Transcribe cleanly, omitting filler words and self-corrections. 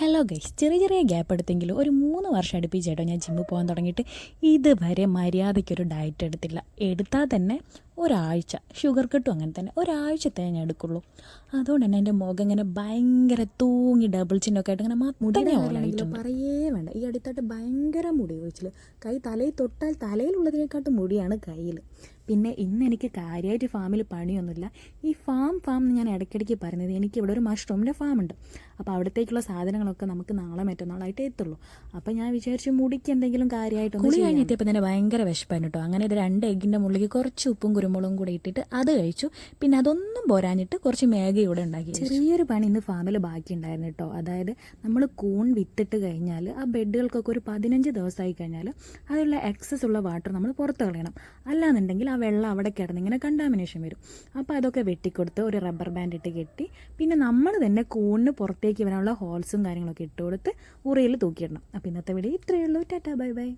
Hello guys, ചെറിയ ചെറിയ gap എടുത്തെങ്കിലും ഒരു 3 വർഷം അടുപ്പിച്ചേട്ടോ ഞാൻ ജിമ്മിൽ പോകാൻ തുടങ്ങിയിട്ട് ഇതുവരെ മര്യാദയ്ക്കൊരു ഡയറ്റ് എടുത്തില്ല. എടുത്താൽ തന്നെ ഒരാഴ്ച, ഷുഗർ കട്ടും അങ്ങനെ തന്നെ ഒരാഴ്ചത്തെ ഞാൻ എടുക്കുള്ളൂ. അതുകൊണ്ട് തന്നെ എൻ്റെ മുഖം ഇങ്ങനെ ഭയങ്കര തൂങ്ങി ഡബിൾ ചിന്നൊക്കെ ആയിട്ട് ഇങ്ങനെ പറയേ വേണ്ട. ഈ അടുത്തായിട്ട് ഭയങ്കര മുടി കൊഴിച്ചിൽ. കൈ തലയിൽ തൊട്ടാൽ തലയിലുള്ളതിനെക്കാട്ടും മുടിയാണ് കയ്യിൽ. പിന്നെ ഇന്ന് എനിക്ക് കാര്യമായിട്ട് ഫാമിൽ പണിയൊന്നുമില്ല. ഈ ഫാം എന്ന് ഞാൻ ഇടയ്ക്കിടയ്ക്ക് പറയുന്നത്, എനിക്കിവിടെ ഒരു മഷ്റൂമിൻ്റെ ഫാമുണ്ട്. അപ്പോൾ അവിടത്തേക്കുള്ള സാധനങ്ങളൊക്കെ നമുക്ക് നാളെ മറ്റന്നാളായിട്ട് എത്തുള്ളൂ. അപ്പോൾ ഞാൻ വിചാരിച്ചു മുടിക്ക് എന്തെങ്കിലും കാര്യമായിട്ടൊന്നും കുളി കഴിഞ്ഞെത്തിയപ്പോൾ തന്നെ ഭയങ്കര വിശപ്പായിരുന്നു കേട്ടോ. അങ്ങനെ ഇത് 2 എഗ്ഗിൻ്റെ മുകളിലേക്ക് കുറച്ച് ഉപ്പും കുരുമുളകും കൂടി ഇട്ടിട്ട് അത് കഴിച്ചു. പിന്നെ അതൊന്നും പോരാഞ്ഞിട്ട് കുറച്ച് മാഗി ഇവിടെ ഉണ്ടാക്കി. ചെറിയൊരു പണി ഇന്ന് ഫാമിൽ ബാക്കി ഉണ്ടായിരുന്നു കേട്ടോ. അതായത് നമ്മൾ കൂൺ വിത്തിട്ട് കഴിഞ്ഞാൽ ആ ബെഡുകൾക്കൊക്കെ ഒരു 15 ദിവസമായി കഴിഞ്ഞാൽ അതിലുള്ള എക്സസ് ഉള്ള വാട്ടർ നമ്മൾ പുറത്ത് കളയണം. അല്ലാന്നുണ്ടെങ്കിൽ ആ വെള്ളം അവിടെ കിടന്ന് ഇങ്ങനെ കണ്ടാമിനേഷൻ വരും. അപ്പോൾ അതൊക്കെ വെട്ടിക്കൊടുത്ത് ഒരു റബ്ബർ ബാൻഡ് ഇട്ട് കെട്ടി പിന്നെ നമ്മൾ തന്നെ കൂണിന് പുറത്തേക്ക് വരാനുള്ള ഹോൾസും കാര്യങ്ങളൊക്കെ ഇട്ട് കൊടുത്ത് ഉറയിൽ തൂക്കിയിടണം. അപ്പോൾ ഇന്നത്തെ വീഡിയോ ഇത്രയേ ഉള്ളൂ. Tata bye bye.